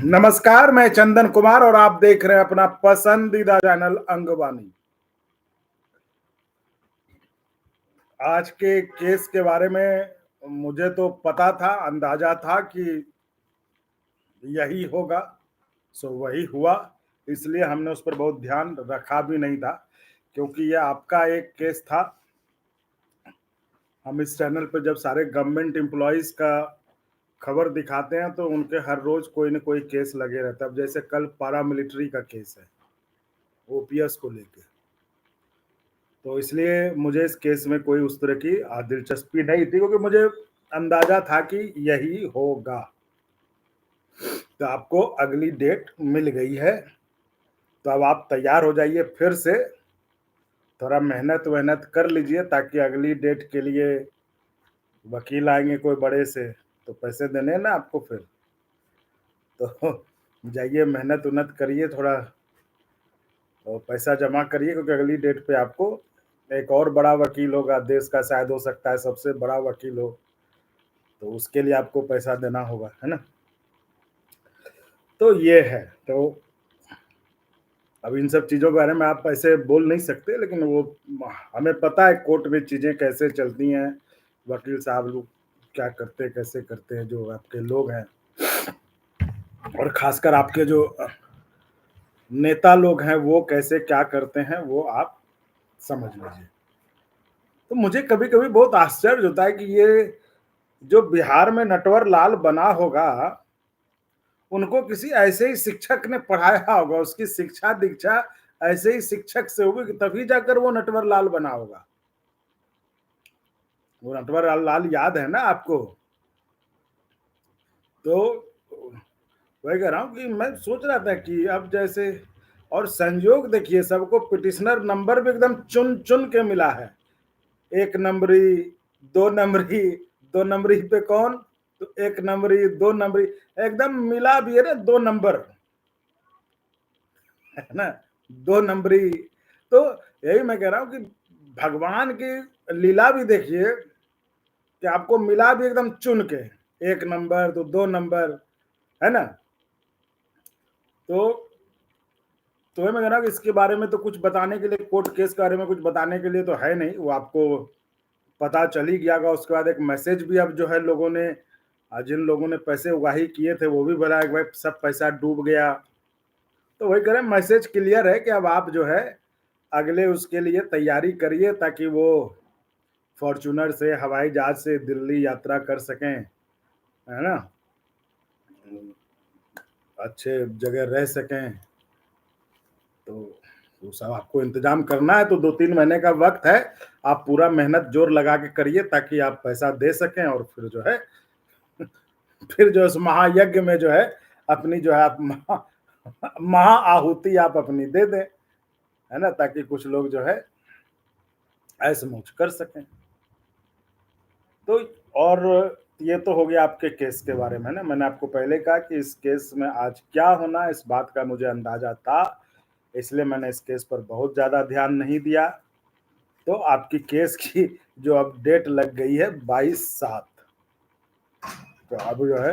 नमस्कार, मैं चंदन कुमार और आप देख रहे हैं अपना पसंदीदा चैनल अंगवानी। आज के केस के बारे में मुझे तो पता था, अंदाजा था कि यही होगा, सो वही हुआ। इसलिए हमने उस पर बहुत ध्यान रखा भी नहीं था, क्योंकि यह आपका एक केस था। हम इस चैनल पर जब सारे गवर्नमेंट एम्प्लॉयज़ का खबर दिखाते हैं तो उनके हर रोज़ कोई न कोई केस लगे रहता है। अब जैसे कल पैरामिलिट्री का केस है, ओपीएस को लेके। तो इसलिए मुझे इस केस में कोई उस तरह की दिलचस्पी नहीं थी, क्योंकि मुझे अंदाजा था कि यही होगा। तो आपको अगली डेट मिल गई है, तो अब आप तैयार हो जाइए। फिर से थोड़ा मेहनत वहनत कर लीजिए, ताकि अगली डेट के लिए वकील आएंगे कोई बड़े से, तो पैसे देने हैं ना आपको फिर। तो जाइए, मेहनत उन्नत करिए थोड़ा, और पैसा जमा करिए, क्योंकि अगली डेट पे आपको एक और बड़ा वकील होगा, देश का शायद हो सकता है सबसे बड़ा वकील हो, तो उसके लिए आपको पैसा देना होगा, है ना। तो ये है। तो अब इन सब चीज़ों के बारे में आप ऐसे बोल नहीं सकते, लेकिन वो हमें पता है कोर्ट में चीज़ें कैसे चलती हैं, वकील साहब लोग क्या करते हैं, कैसे करते हैं, जो आपके लोग हैं, और खासकर आपके जो नेता लोग हैं वो कैसे क्या करते हैं, वो आप समझ लीजिए। तो मुझे कभी-कभी बहुत आश्चर्य होता है कि ये जो बिहार में नटवर लाल बना होगा, उनको किसी ऐसे ही शिक्षक ने पढ़ाया होगा, उसकी शिक्षा-दीक्षा ऐसे ही शिक्षक से होगी, कि तभी जाकर वो नटवर लाल बना होगा। वो नटवर लाल याद है ना आपको? तो वही कह रहा हूँ कि मैं सोच रहा था कि अब जैसे, और संयोग देखिए, सबको पिटिशनर नंबर भी एकदम चुन-चुन के मिला है। 1 नंबरी, 2 नंबरी, 2 नंबरी पे कौन? तो 1 नंबरी, 2 नंबरी, एकदम मिला भी है ना 2 नंबर, है ना? 2 नंबरी। तो यही मैं कह रहा हूँ कि भगवान की लीला भी देखिए, कि आपको मिला भी एकदम चुन के, 1 नंबर तो 2 नंबर, है ना? तो तो वही मैं कह रहा हूँ कि इसके बारे में तो कुछ बताने के लिए, कोर्ट केस के बारे में कुछ बताने के लिए तो है नहीं, वो आपको पता चल ही गया होगा। उसके बाद एक मैसेज भी अब जो है लोगों ने, जिन लोगों ने पैसे उगाही किए थे वो भी बोला कि भाई सब पैसा डूब गया। तो वही कह रहे हैं, मैसेज क्लियर है कि अब आप जो है अगले उसके लिए तैयारी करिए, ताकि वो फॉर्च्यूनर से, हवाई जहाज से दिल्ली यात्रा कर सकें, है ना, अच्छे जगह रह सकें। तो वो सब आपको इंतजाम करना है, तो 2-3 महीने का वक्त है। आप पूरा मेहनत जोर लगा के करिए, ताकि आप पैसा दे सकें, और फिर जो है फिर जो इस महायज्ञ में जो है अपनी जो है आप महा आहुति आप अपनी दे दें, है ना, ताकि कुछ लोग जो है ऐसे मौज कर सकें। तो और ये तो हो गया आपके केस के बारे में ना। मैंने आपको पहले कहा कि इस केस में आज क्या होना है, इस बात का मुझे अंदाजा था, इसलिए मैंने इस केस पर बहुत ज़्यादा ध्यान नहीं दिया। तो आपकी केस की जो अब डेट लग गई है 22/7, तो अब जो है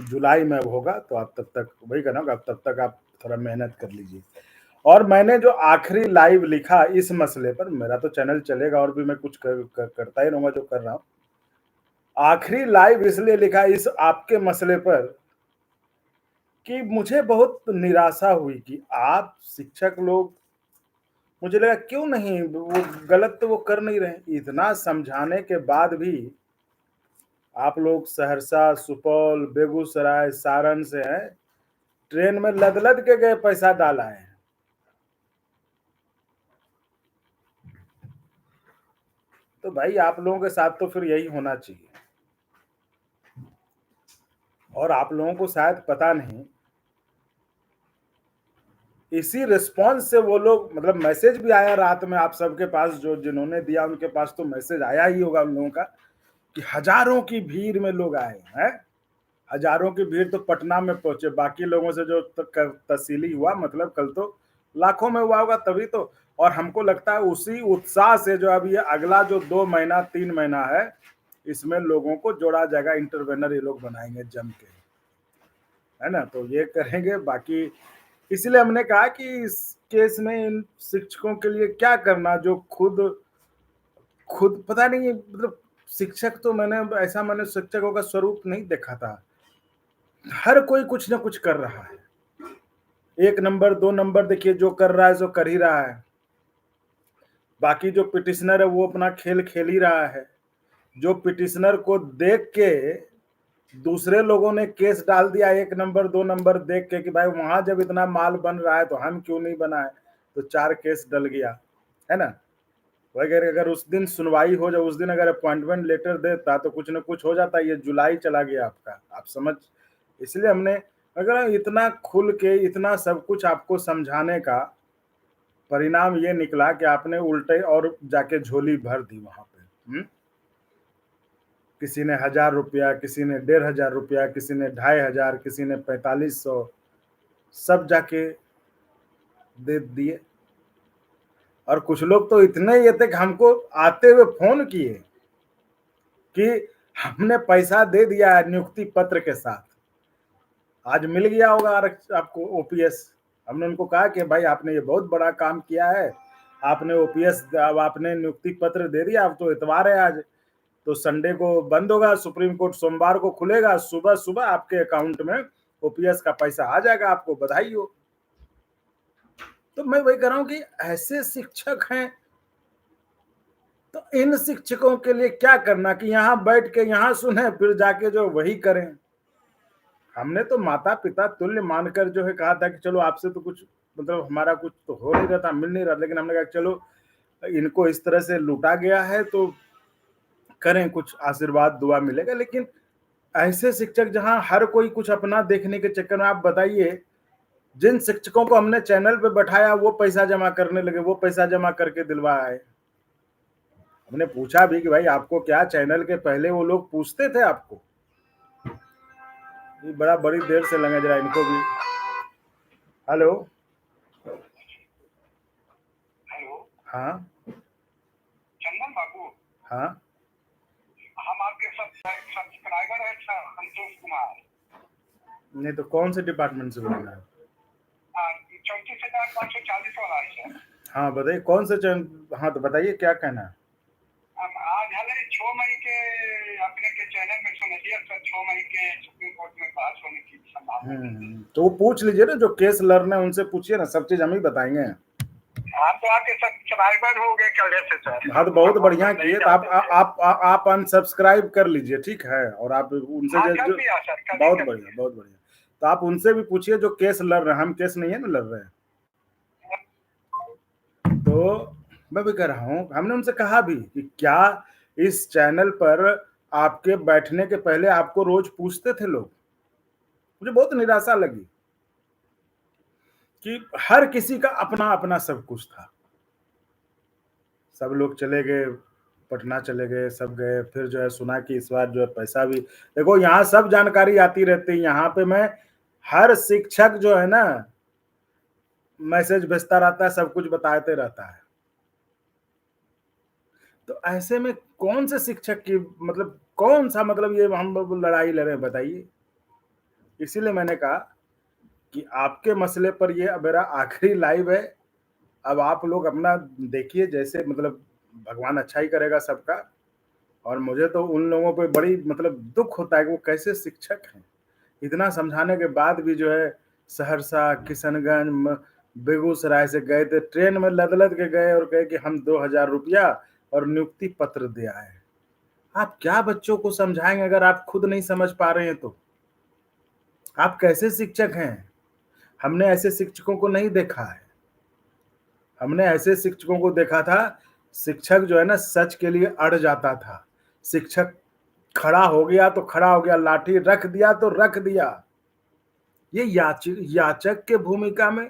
जुलाई में अब होगा, तो आप तब तक वही करना होगा, तब तक आप थोड़ा मेहनत कर लीजिए। और मैंने जो आखिरी लाइव लिखा इस मसले पर, मेरा तो चैनल चलेगा और भी मैं कुछ करता ही रहूँगा जो कर रहा हूँ। आखिरी लाइव इसलिए लिखा इस आपके मसले पर, कि मुझे बहुत निराशा हुई कि आप शिक्षक लोग, मुझे लगा क्यों नहीं, वो गलत तो वो कर नहीं रहे। इतना समझाने के बाद भी आप लोग सहरसा, सुपौल, बेगूसराय, सारण से हैं, ट्रेन में लद-लद के गए पैसा डाल आए हैं। तो भाई आप लोगों के साथ तो फिर यही होना चाहिए। और आप लोगों को शायद पता नहीं, इसी रिस्पॉन्स से वो लोग, मतलब मैसेज भी आया रात में आप सबके पास, जो जिन्होंने दिया उनके पास तो मैसेज आया ही होगा उन लोगों का, कि हजारों की भीड़ में लोग आए हैं। हजारों की भीड़ तो पटना में पहुंचे, बाकी लोगों से जो तसीली हुआ, मतलब कल तो लाखों में हुआ होगा तभी तो। और हमको लगता है उसी उत्साह से जो अब ये अगला जो 2 महीना 3 महीना है, इसमें लोगों को जोड़ा जाएगा, इंटरवेनर ये लोग बनाएंगे जम के। है ना? तो ये करेंगे, बाकी इसीलिए हमने कहा कि इस केस में इन शिक्षकों के लिए क्या करना जो खुद खुद पता नहीं, मतलब शिक्षक तो मैंने शिक्षकों का स्वरूप नहीं देखा था। हर कोई कुछ ना कुछ कर रहा है। 1 नंबर, 2 नंबर देखिए जो कर रहा है सो कर ही रहा है। बाकी जो पिटिशनर है वो अपना खेल खेल ही रहा है। जो पिटिशनर को देख के दूसरे लोगों ने केस डाल दिया 1 नंबर, 2 नंबर देख के कि भाई वहां जब इतना माल बन रहा है तो हम क्यों नहीं बनाए, तो 4 केस डल गया, है ना? वगैरह अगर उस दिन सुनवाई हो जाए, उस दिन अगर अपॉइंटमेंट लेटर देता तो कुछ ना कुछ हो जाता। ये जुलाई चला गया आपका, आप समझ। इसलिए हमने अगर इतना खुल के इतना सब कुछ आपको समझाने का परिणाम ये निकला कि आपने उल्टे और जाके झोली भर दी वहां पे। किसी ने 1,000 रुपया, किसी ने 1,500 रुपया, किसी ने 2,500, किसी ने 4,500, सब जाके दे दिए। और कुछ लोग तो इतने ये थे कि हमको आते हुए फोन किए कि हमने पैसा दे दिया है नियुक्ति पत्र के साथ, आज मिल गया होगा आपको ओपीएस। हमने उनको कहा कि भाई आपने ये बहुत बड़ा काम किया है, आपने ओपीएस, अब आपने नियुक्ति पत्र दे दिया, अब तो इतवार है आज, तो संडे को बंद होगा, सुप्रीम कोर्ट सोमवार को खुलेगा, सुबह सुबह आपके अकाउंट में ओपीएस का पैसा आ जाएगा, आपको बधाई हो। तो मैं वही कह रहा हूं कि ऐसे शिक्षक हैं, तो इन शिक्षकों के लिए क्या करना कि यहाँ बैठ के यहाँ सुने फिर जाके जो वही करें। हमने तो माता पिता तुल्य मानकर जो है कहा था कि चलो आपसे तो कुछ मतलब हमारा कुछ तो हो नहीं रहा था, मिल नहीं रहा, लेकिन हमने कहा चलो इनको इस तरह से लूटा गया है तो करें, कुछ आशीर्वाद दुआ मिलेगा। लेकिन ऐसे शिक्षक जहां हर कोई कुछ अपना देखने के चक्कर में, आप बताइए जिन शिक्षकों को हमने चैनल पे बैठाया वो पैसा जमा करने लगे, वो पैसा जमा करके दिलवाए। हमने पूछा भी कि भाई आपको क्या चैनल के पहले वो लोग पूछते थे आपको? ये बड़ा बड़ी देर से लगे, जरा इनको भी। हेलो। हेलो। हाँ चंदन बाबू, हाँ। हम आपके सब्सक्राइबर हैं सर, संतोष कुमार। नहीं तो कौन से डिपार्टमेंट से बोल रहे हैं? 34,540 वाला है सर। हाँ बताइए कौन से चैनल। हाँ तो बताइए क्या कहना है। आज हले 6 मई के अपने के चैनल में सुनिए सर, 6 मई के सुप्रीम कोर्ट में बहस होने की संभावना है। तो वो पूछ लीजिए ना, जो केस लड़ रहे हैं उनसे पूछिए ना, सब चीज हम ही बताएंगे। आप तो आपके सब्सक्राइबर हो गए कल से सर। हाँ तो बहुत बढ़िया किए, तो आप अनसब्सक्राइब कर लीजिए, ठीक है। और आप उनसे जो बहुत बढ़िया, बहुत बढ़िया, तो आप उनसे भी पूछिए जो केस लड़ रहे हैं। हम केस नहीं है ना लड़ रहे हैं। तो मैं भी कह रहा हूँ, हमने उनसे कहा भी कि क्या इस चैनल पर आपके बैठने के पहले आपको रोज पूछते थे लोग? मुझे बहुत निराशा लगी कि हर किसी का अपना अपना सब कुछ था। सब लोग चले गए, पटना चले गए, सब गए, फिर जो है सुना कि इस बार जो है पैसा भी, देखो यहाँ सब जानकारी आती रहती है। यहाँ पे मैं हर शिक्षक जो है ना मैसेज भेजता रहता है, सब कुछ बताते रहता है। तो ऐसे में कौन से शिक्षक की मतलब कौन सा मतलब ये हम लोग लड़ाई लड़ रहे हैं बताइए। इसीलिए मैंने कहा कि आपके मसले पर ये मेरा आखिरी लाइव है। अब आप लोग अपना देखिए, जैसे मतलब भगवान अच्छा ही करेगा सबका। और मुझे तो उन लोगों पे बड़ी मतलब दुख होता है कि वो कैसे शिक्षक हैं, इतना समझाने के बाद भी जो है सहरसा, किशनगंज, बेगूसराय से गए थे, ट्रेन में लद लद के गए और कहे कि हम 2,000 रुपया और नियुक्ति पत्र दे आए। आप क्या बच्चों को समझाएंगे अगर आप खुद नहीं समझ पा रहे हैं तो? आप कैसे शिक्षक हैं? हमने ऐसे शिक्षकों को नहीं देखा है। हमने ऐसे शिक्षकों को देखा था, शिक्षक जो है ना सच के लिए अड़ जाता था। शिक्षक खड़ा हो गया तो खड़ा हो गया, लाठी रख दिया तो रख दिया। ये याचक के भूमिका में,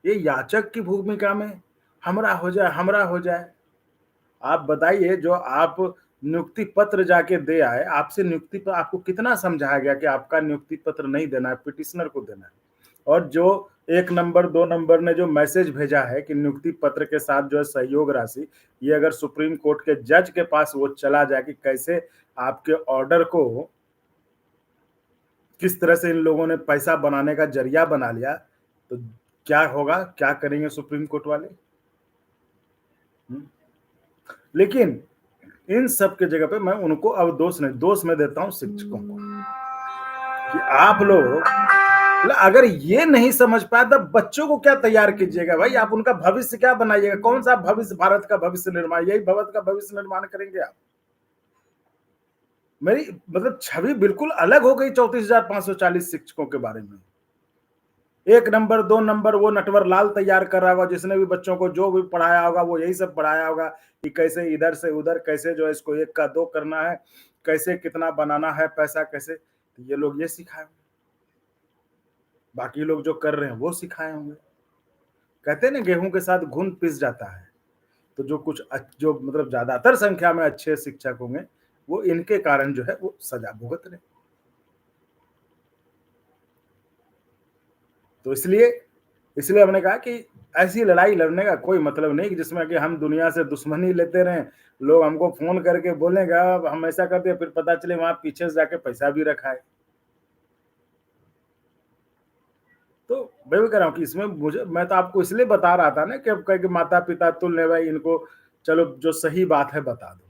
ये याचक की भूमिका में हमरा हो जाए, हमरा हो जाए। आप बताइए, जो आप नियुक्ति पत्र जाके दे आए, आपसे नियुक्ति पर आपको कितना समझाया गया कि आपका नियुक्ति पत्र नहीं देना है, पिटिशनर को देना है। और जो 1 नंबर 2 नंबर ने जो मैसेज भेजा है कि नियुक्ति पत्र के साथ जो है सहयोग राशि, ये अगर सुप्रीम कोर्ट के जज के पास वो चला जाए कि कैसे आपके ऑर्डर को किस तरह से इन लोगों ने पैसा बनाने का जरिया बना लिया, तो क्या होगा? क्या करेंगे सुप्रीम कोर्ट वाले? हुँ। लेकिन इन सब के जगह पे मैं उनको अब दोष नहीं, दोष मैं देता हूँ शिक्षकों को कि आप लोग अगर ये नहीं समझ पाए तो बच्चों को क्या तैयार कीजिएगा भाई? आप उनका भविष्य क्या बनाइएगा? कौन-सा भविष्य, भारत का भविष्य निर्माण, यही भारत का भविष्य निर्माण करेंगे आप? मेरी मतलब छवि बिल्कुल अलग हो गई 34,540 शिक्षकों के बारे में। 1 नंबर 2 नंबर वो नटवर लाल तैयार कर रहा होगा, जिसने भी बच्चों को जो भी पढ़ाया होगा वो यही सब पढ़ाया होगा कि कैसे इधर से उधर, कैसे जो है इसको 1 का 2 करना है, कैसे कितना बनाना है पैसा, कैसे, तो ये लोग ये सिखाए होंगे। बाकी लोग जो कर रहे हैं वो सिखाए होंगे। कहते हैं ना गेहूं के साथ घुन पिस जाता है, तो जो कुछ जो मतलब ज्यादातर संख्या में अच्छे शिक्षक होंगे वो इनके कारण जो है वो सजा भुगत रहे। तो इसलिए इसलिए हमने कहा कि ऐसी लड़ाई लड़ने का कोई मतलब नहीं कि जिसमें कि हम दुनिया से दुश्मनी लेते रहें, लोग हमको फोन करके बोलेंगे अब हम ऐसा करते हैं, फिर पता चले वहां पीछे से जाके पैसा भी रखा है। तो मैं भी कह रहा हूँ कि इसमें मुझे, मैं तो आपको इसलिए बता रहा था ना कि अब कह के माता पिता तुल्य भाई, इनको चलो जो सही बात है बता दो,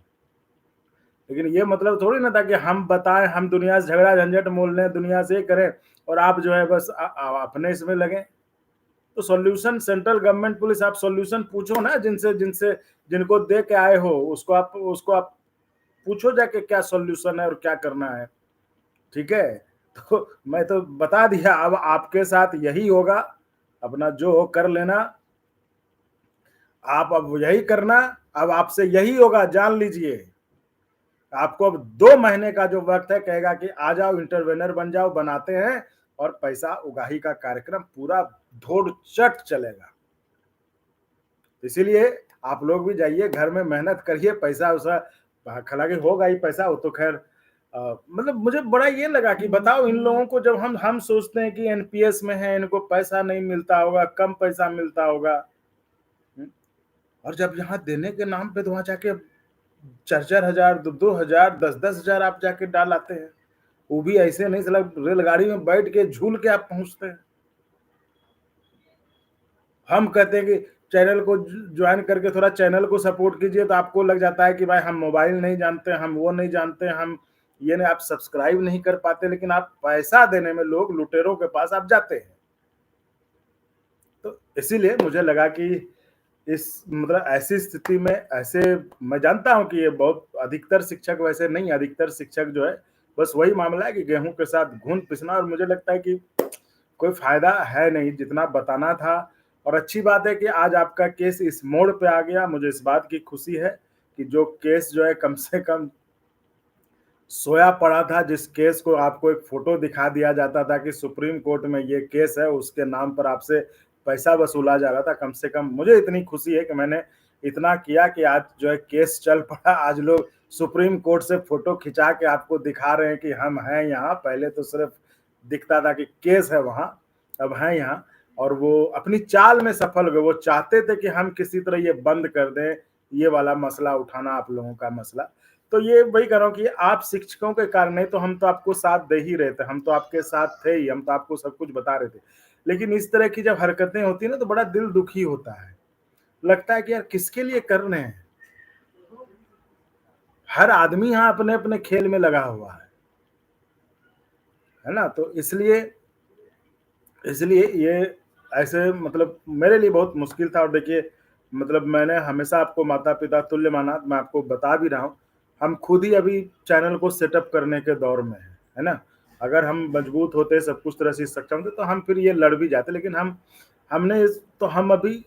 लेकिन ये मतलब थोड़ी ना था कि हम बताएं, हम दुनिया से झगड़ा झंझट मोल लें, दुनिया से करें और आप जो है बस अपने इसमें लगे। तो सॉल्यूशन सेंट्रल गवर्नमेंट पुलिस, आप सॉल्यूशन पूछो ना जिनसे जिनसे जिनको दे के आए हो, उसको आप पूछो जाके क्या सॉल्यूशन है और क्या करना है। ठीक है, तो मैं तो बता दिया, अब आपके साथ यही होगा, अपना जो हो कर लेना, आप अब यही करना, अब आपसे यही होगा, जान लीजिए। आपको अब 2 महीने का जो वक्त है, कहेगा कि आ जाओ इंटरवेनर बन जाओ, बनाते हैं और पैसा उगाही का कार्यक्रम पूरा धोड़ चट चलेगा। इसीलिए आप लोग भी जाइए घर में मेहनत करिए, पैसा वैसा हालांकि होगा ही पैसा, वो तो खैर मतलब मुझे बड़ा ये लगा कि बताओ इन लोगों को, जब हम सोचते हैं कि एनपीएस में है, इनको पैसा नहीं मिलता होगा, कम पैसा मिलता होगा, और जब यहाँ देने के नाम पे तो वहां जाके 4,000 2,000 10,000 आप जाके डाल आते हैं, वो भी ऐसे नहीं, मतलब रेलगाड़ी में बैठ के झूल के आप पहुंचते हैं। हम कहते हैं कि चैनल को ज्वाइन करके थोड़ा चैनल को सपोर्ट कीजिए, तो आपको लग जाता है कि भाई हम मोबाइल नहीं जानते, हम वो नहीं जानते, हम ये नहीं, आप सब्सक्राइब नहीं कर पाते, लेकिन आप पैसा देने में लोग लुटेरों के पास आप जाते हैं। तो इसीलिए मुझे लगा कि इस मतलब ऐसी स्थिति में, ऐसे मैं जानता हूं कि ये बहुत अधिकतर शिक्षक वैसे नहीं, अधिकतर शिक्षक जो है बस वही मामला है कि गेहूं के साथ घुन पिसना, और मुझे लगता है कि कोई फायदा है नहीं जितना बताना था। और अच्छी बात है कि आज आपका केस इस मोड़ पे आ गया, मुझे इस बात की खुशी है कि जो केस जो है कम से कम सोया पड़ा था, जिस केस को आपको एक फोटो दिखा दिया जाता था कि सुप्रीम कोर्ट में ये केस है, उसके नाम पर आपसे पैसा वसूला जा रहा था, कम से कम मुझे इतनी खुशी है कि मैंने इतना किया कि आज जो है केस चल पड़ा, आज लोग सुप्रीम कोर्ट से फोटो खिंचा के आपको दिखा रहे हैं कि हम हैं यहाँ। पहले तो सिर्फ दिखता था कि केस है वहां, अब है यहाँ, और वो अपनी चाल में सफल हो गए। वो चाहते थे कि हम किसी तरह ये बंद कर दें, ये वाला मसला उठाना, आप लोगों का मसला। तो ये वही कह रहा हूँ कि आप शिक्षकों के कारण, नहीं तो हम तो आपको साथ दे ही रहे थे, हम तो आपके साथ थे ही, हम तो आपको सब कुछ बता रहे थे। लेकिन इस तरह की जब हरकतें होती है ना, तो बड़ा दिल दुखी होता है, लगता है कि यार किसके लिए कर रहे हैं। हर आदमी यहाँ अपने अपने खेल में लगा हुआ है ना। तो इसलिए इसलिए ये ऐसे मतलब मेरे लिए बहुत मुश्किल था। और देखिए, मतलब मैंने हमेशा आपको माता पिता तुल्य माना, मैं आपको बता भी रहा हूँ, हम खुद ही अभी चैनल को सेटअप करने के दौर में है ना। अगर हम मजबूत होते, सब कुछ तरह से सक्षम थे, तो हम फिर ये लड़ भी जाते, लेकिन हम अभी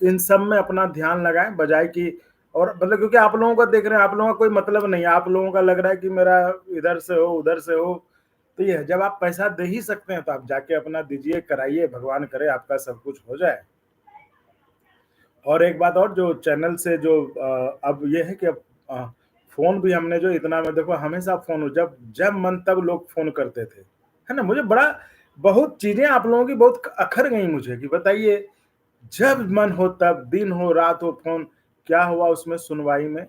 इन सब में अपना ध्यान लगाएं, बजाय कि, और मतलब क्योंकि आप लोगों का देख रहे हैं, आप लोगों का कोई मतलब नहीं है, आप लोगों का लग रहा है कि मेरा इधर से हो उधर से हो। तो ये जब आप पैसा दे ही सकते हैं तो आप जाके अपना दीजिए, कराइए, भगवान करे आपका सब कुछ हो जाए। और एक बात और, जो चैनल से जो अब ये है कि अब फोन भी हमने जो इतना, मैं देखो हमेशा फोन, जब जब मन तब लोग फोन करते थे, है ना। मुझे बड़ा बहुत चीज़ें आप लोगों की बहुत अखर गई मुझे कि बताइए, जब मन हो तब, दिन हो, रात हो, फ़ोन क्या हुआ उसमें सुनवाई में?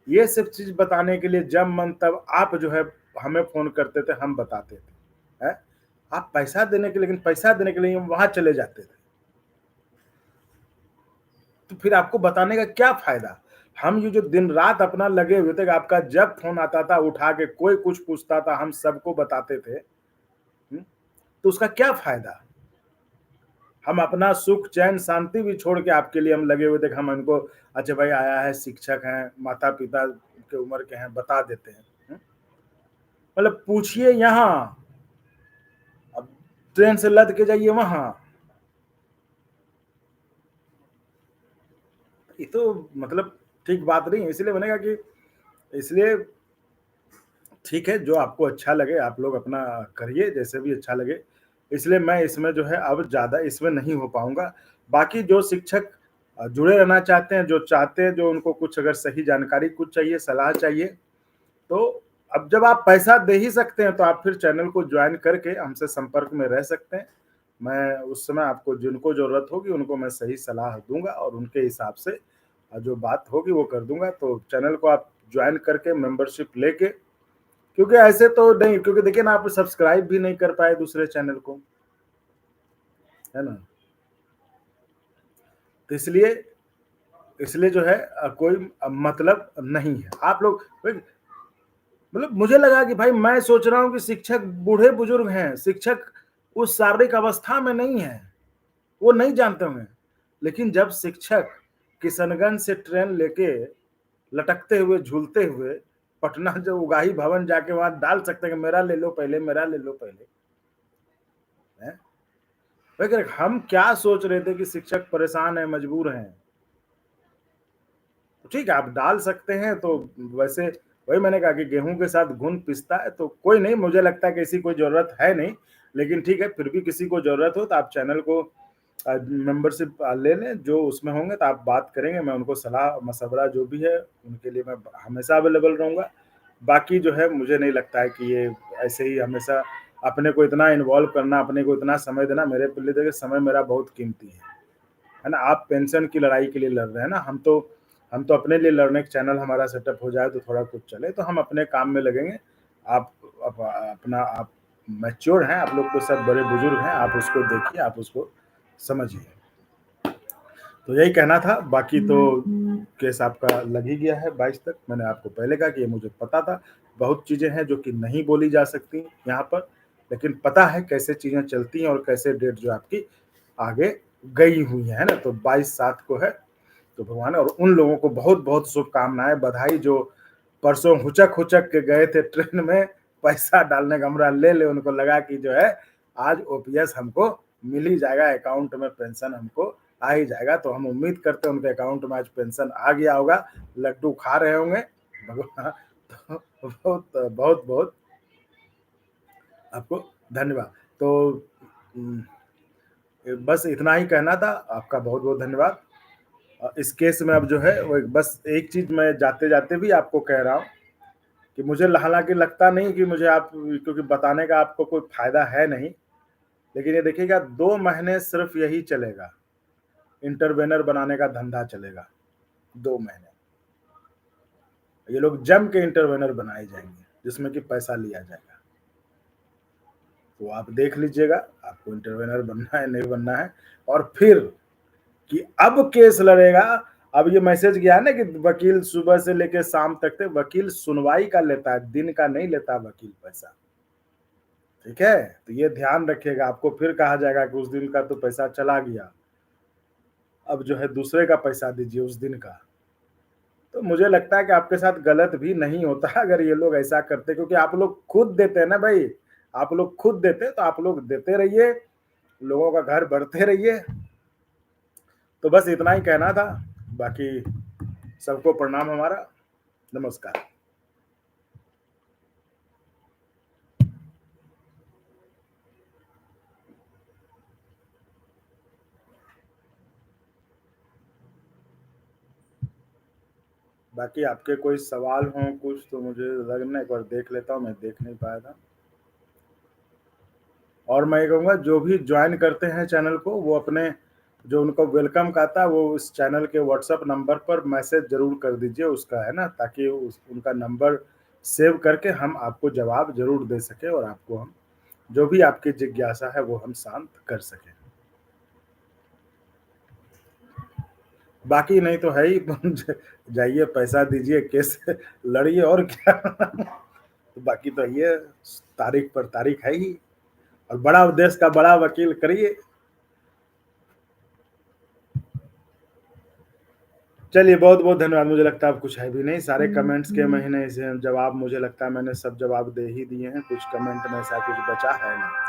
ये सब चीज़ बताने के लिए जब मन तब आप जो है हमें फ़ोन करते थे, हम बताते थे, हैं? आप पैसा देने के लिए लेकिन पैसा देने के लिए वहाँ चले जाते थे। तो फिर आपको बताने का क्या फ़ायदा? हम ये जो दिन-रात अपना लगे हुए थे कि आपका जब फ़ोन आता था उठा के कोई कुछ पूछता था, हम सबको बताते थे, हुँ? तो उसका क्या फ़ायदा? हम अपना सुख, चैन, शांति भी छोड़ के आपके लिए हम लगे हुए थे कि हम इनको अच्छा भाई आया है, शिक्षक हैं, माता-पिता के उम्र के हैं, बता देते हैं, हुँ? मतलब पूछिए यहाँ, अब ट्रेन से लद के जाइए वहाँ। ये तो मतलब ठीक बात नहीं है, इसलिए मैंने कहा कि इसलिए ठीक है, जो आपको अच्छा लगे आप लोग अपना करिए, जैसे भी अच्छा लगे। इसलिए मैं इसमें जो है अब ज़्यादा इसमें नहीं हो पाऊँगा। बाकी जो शिक्षक जुड़े रहना चाहते हैं, जो चाहते हैं, जो उनको कुछ अगर सही जानकारी कुछ चाहिए, सलाह चाहिए, तो अब जब आप पैसा दे ही सकते हैं, तो आप फिर चैनल को जॉइन करके हमसे संपर्क में रह सकते हैं। मैं उस समय आपको जिनको ज़रूरत होगी, उनको मैं सही सलाह दूँगा और उनके हिसाब से जो बात होगी वो कर दूँगा। तो चैनल को आप जॉइन करके मेंबरशिप लेके क्योंकि ऐसे तो नहीं क्योंकि देखिए ना आप सब्सक्राइब भी नहीं कर पाए दूसरे चैनल को, है ना? तो इसलिए इसलिए जो है कोई मतलब नहीं है। आप लोग भाई मतलब मुझे लगा कि भाई मैं सोच रहा हूँ कि शिक्षक बूढ़े-बुजुर्ग हैं, शिक्षक उस शारीरिक अवस्था में नहीं है, वो नहीं जानते होंगे। लेकिन जब शिक्षक किशनगंज से ट्रेन लेके लटकते हुए, झूलते हुए पटना जो उगाही भवन जाके वहाँ डाल सकते हैं कि मेरा ले लो पहले, मेरा ले लो पहले, हैं? लेकिन हम क्या सोच रहे थे कि शिक्षक परेशान हैं, मजबूर हैं। तो ठीक है, आप डाल सकते हैं तो वैसे वही मैंने कहा कि गेहूँ के साथ घुन पिसता है तो कोई नहीं मुझे लगता है कि ऐसी कोई ज़रूरत है नहीं। लेकिन ठीक है, फिर भी किसी को ज़रूरत हो तो आप चैनल को मेंबरशिप ले लें, जो उसमें होंगे तो आप बात करेंगे, मैं उनको सलाह-मशवरा जो भी है उनके लिए मैं हमेशा अवेलेबल रहूँगा। बाकी जो है मुझे नहीं लगता है कि ये ऐसे ही हमेशा अपने को इतना इन्वॉल्व करना, अपने को इतना समय देना मेरे लिए देखिए समय मेरा बहुत कीमती है ना? आप पेंशन की लड़ाई के लिए लड़ रहे हैं ना, हम तो अपने लिए लड़ रहे हैं, चैनल हमारा सेटअप हो जाए तो थोड़ा कुछ चले, तो हम अपने काम में लगेंगे। आप अपना आप मैच्योर हैं, आप लोग तो सब बड़े-बुजुर्ग हैं, आप उसको देखिए, आप उसको समझिए। तो यही कहना था, बाकी तो केस आपका लग ही गया है 22 तक। मैंने आपको पहले कहा कि ये मुझे पता था। बहुत चीज़ें हैं जो कि नहीं बोली जा सकती यहाँ पर, लेकिन पता है कैसे चीज़ें चलती हैं और कैसे डेट जो आपकी आगे गई हुई है ना? तो 22/7 को है, तो भगवान और उन लोगों को बहुत-बहुत शुभकामनाएँ, बधाई जो परसों हुचक-हुचक के गए थे ट्रेन में पैसा डालने का हमरा ले उनको लगा कि जो है आज ओपीएस हमको मिल ही जाएगा, अकाउंट में पेंशन हमको आ ही जाएगा। तो हम उम्मीद करते हैं उनके अकाउंट में आज पेंशन आ गया होगा, लड्डू खा रहे होंगे। भगवान तो बहुत-बहुत आपको धन्यवाद। तो उम, बस इतना ही कहना था। आपका बहुत-बहुत धन्यवाद। इस केस में अब जो है वो बस एक चीज़ मैं जाते-जाते भी आपको कह रहा हूँ कि मुझे हालाँकि लगता नहीं कि मुझे आप क्योंकि बताने का आपको कोई फ़ायदा है नहीं। लेकिन ये देखिएगा 2 महीने सिर्फ़ यही चलेगा, इंटरवेनर बनाने का धंधा चलेगा, 2 महीने। ये लोग जम के इंटरवेनर बनाए जाएँगे, जिसमें कि पैसा लिया जाएगा। तो आप देख लीजिएगा, आपको इंटरवेनर बनना है, नहीं बनना है और फिर कि अब केस लड़ेगा, अब ये मैसेज गया है ना कि वकील सुबह से लेके शाम तक थे, वकील सुनवाई का लेता है, दिन का नहीं लेता वकील पैसा, ठीक है? तो ये ध्यान रखिएगा, आपको फिर कहा जाएगा कि उस दिन का तो पैसा चला गया, अब जो है दूसरे का पैसा दीजिए उस दिन का। तो मुझे लगता है कि आपके साथ गलत भी नहीं होता अगर ये लोग ऐसा करते क्योंकि आप लोग खुद देते हैं ना भाई, आप लोग खुद देते तो आप लोग देते रहिए, लोगों का घर बढ़ते रहिए। तो बस इतना ही कहना था, बाकी सबको प्रणाम हमारा, नमस्कार। बाकी आपके कोई सवाल हों कुछ तो मुझे लगना एक बार देख लेता हूँ, मैं देख नहीं पाया था। और मैं ये कहूँगा जो भी जॉइन करते हैं चैनल को वो अपने जो उनको वेलकम का आता है वो उस चैनल के व्हाट्सएप नंबर पर मैसेज ज़रूर कर दीजिए उसका, है ना? ताकि उस उनका नंबर सेव करके हम आपको जवाब ज़रूर दे सकें और आपको हम जो भी आपकी जिज्ञासा है वो हम शांत कर सकें। बाकी नहीं तो है ही जाइए पैसा दीजिए केस लड़िए और क्या। तो बाकी तो ये तारीख पर तारीख है ही और बड़ा देश का बड़ा वकील करिए। चलिए बहुत-बहुत धन्यवाद। मुझे लगता है अब कुछ है भी नहीं, सारे कमेंट्स के महीने से जवाब मुझे लगता है मैंने सब जवाब दे ही दिए हैं, कुछ कमेंट में ऐसा कुछ बचा है नहीं।